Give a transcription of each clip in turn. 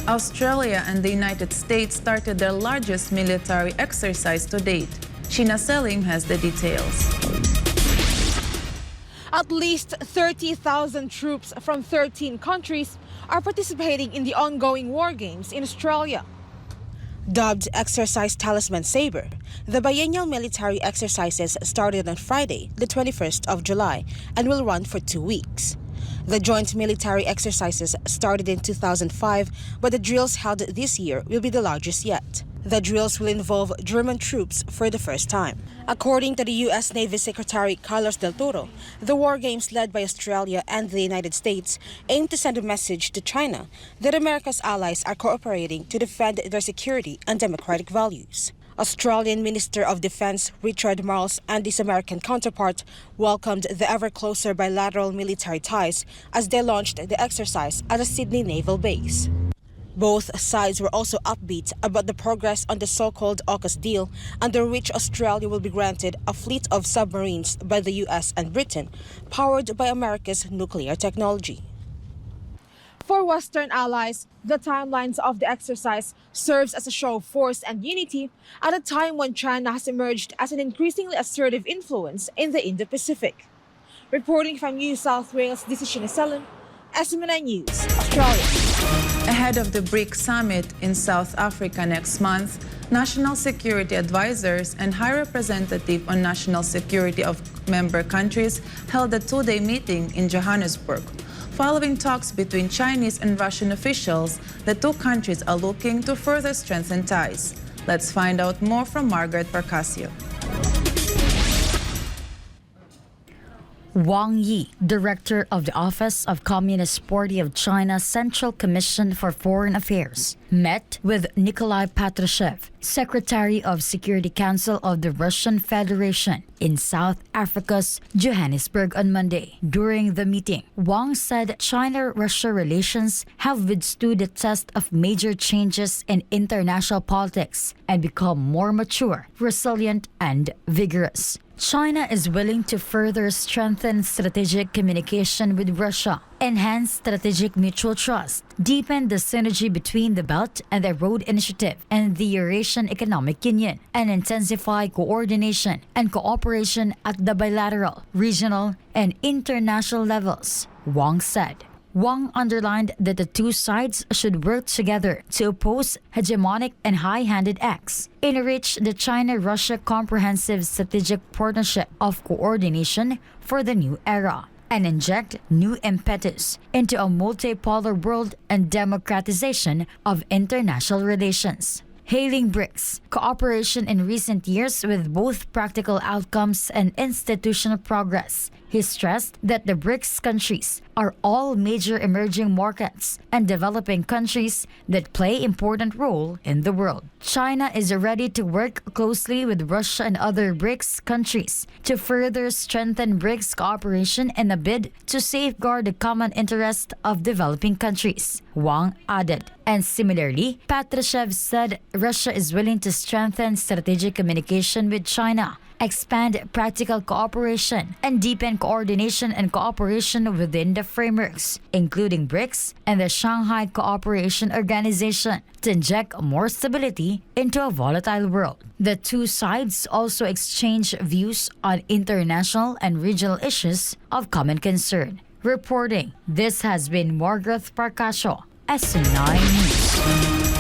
Australia and the United States started their largest military exercise to date. Sheina Selim has the details. At least 30,000 troops from 13 countries are participating in the ongoing war games in Australia. Dubbed Exercise Talisman Sabre, the biennial military exercises started on Friday, the 21st of July, and will run for 2 weeks. The joint military exercises started in 2005, but the drills held this year will be the largest yet. The drills will involve German troops for the first time. According to the U.S. Navy Secretary Carlos Del Toro, the war games led by Australia and the United States aim to send a message to China that America's allies are cooperating to defend their security and democratic values. Australian Minister of Defense Richard Marles and his American counterpart welcomed the ever-closer bilateral military ties as they launched the exercise at a Sydney naval base. Both sides were also upbeat about the progress on the so-called AUKUS deal, under which Australia will be granted a fleet of submarines by the US and Britain, powered by America's nuclear technology. For Western allies, the timelines of the exercise serves as a show of force and unity at a time when China has emerged as an increasingly assertive influence in the Indo-Pacific. Reporting from New South Wales, this is Sheina Selim, SMNI News, Australia. Ahead of the BRICS summit in South Africa next month, national security advisors and High Representative on National Security of member countries held a two-day meeting in Johannesburg. Following talks between Chinese and Russian officials, the two countries are looking to further strengthen ties. Let's find out more from Margaret Percasio. Wang Yi, director of the Office of Communist Party of China's Central Commission for Foreign Affairs, met with Nikolai Patrushev, Secretary of Security Council of the Russian Federation, in South Africa's Johannesburg on Monday. During the meeting, Wang said China-Russia relations have withstood the test of major changes in international politics and become more mature, resilient, and vigorous. China is willing to further strengthen strategic communication with Russia, enhance strategic mutual trust, deepen the synergy between the Belt and the Road Initiative and the Eurasian Economic Union, and intensify coordination and cooperation at the bilateral, regional, and international levels, Wang said. Wang underlined that the two sides should work together to oppose hegemonic and high-handed acts, enrich the China-Russia Comprehensive Strategic Partnership of Coordination for the new era, and inject new impetus into a multipolar world and democratization of international relations. Hailing BRICS cooperation in recent years with both practical outcomes and institutional progress, he stressed that the BRICS countries are all major emerging markets and developing countries that play important role in the world. China is ready to work closely with Russia and other BRICS countries to further strengthen BRICS cooperation in a bid to safeguard the common interest of developing countries, Wang added. And similarly, Patrushev said Russia is willing to strengthen strategic communication with China, expand practical cooperation, and deepen coordination and cooperation within the frameworks, including BRICS and the Shanghai Cooperation Organization, to inject more stability into a volatile world. The two sides also exchange views on international and regional issues of common concern. Reporting, this has been Margaret Percasio, SMNI News.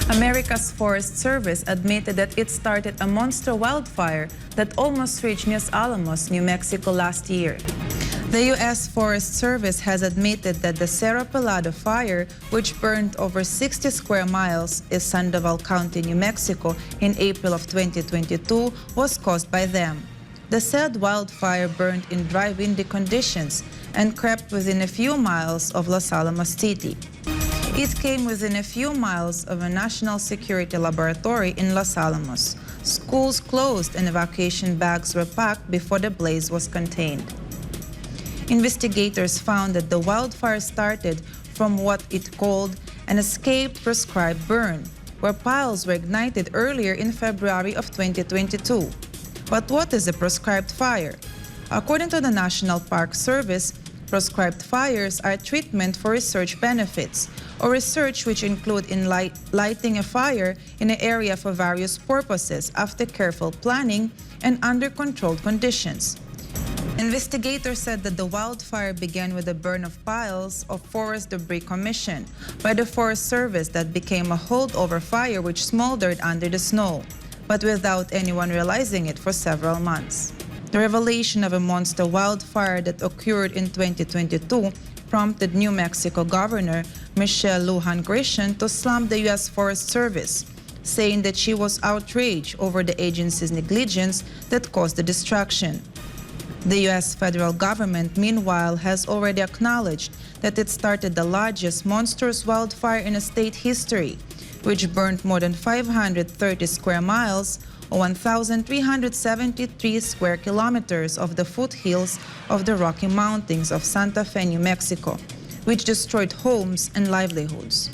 America's Forest Service admitted that it started a monster wildfire that almost reached Los Alamos, New Mexico last year. The U.S. Forest Service has admitted that the Cerro Pelado fire, which burned over 60 square miles in Sandoval County, New Mexico in April of 2022, was caused by them. The said wildfire burned in dry, windy conditions and crept within a few miles of Los Alamos City. It came within a few miles of a national security laboratory in Los Alamos. Schools closed and evacuation bags were packed before the blaze was contained. Investigators found that the wildfire started from what it called an escaped prescribed burn, where piles were ignited earlier in February of 2022. But what is a prescribed fire? According to the National Park Service, prescribed fires are treatment for research benefits, or research which include lighting a fire in an area for various purposes after careful planning and under controlled conditions. Investigators said that the wildfire began with the burn of piles of forest debris commissioned by the Forest Service that became a holdover fire which smoldered under the snow, but without anyone realizing it for several months. The revelation of a monster wildfire that occurred in 2022 prompted New Mexico Governor Michelle Lujan Grisham to slam the U.S. Forest Service, saying that she was outraged over the agency's negligence that caused the destruction. The U.S. federal government, meanwhile, has already acknowledged that it started the largest monstrous wildfire in state history, which burned more than 530 square miles or 1,373 square kilometers of the foothills of the Rocky Mountains of Santa Fe, New Mexico, which destroyed homes and livelihoods.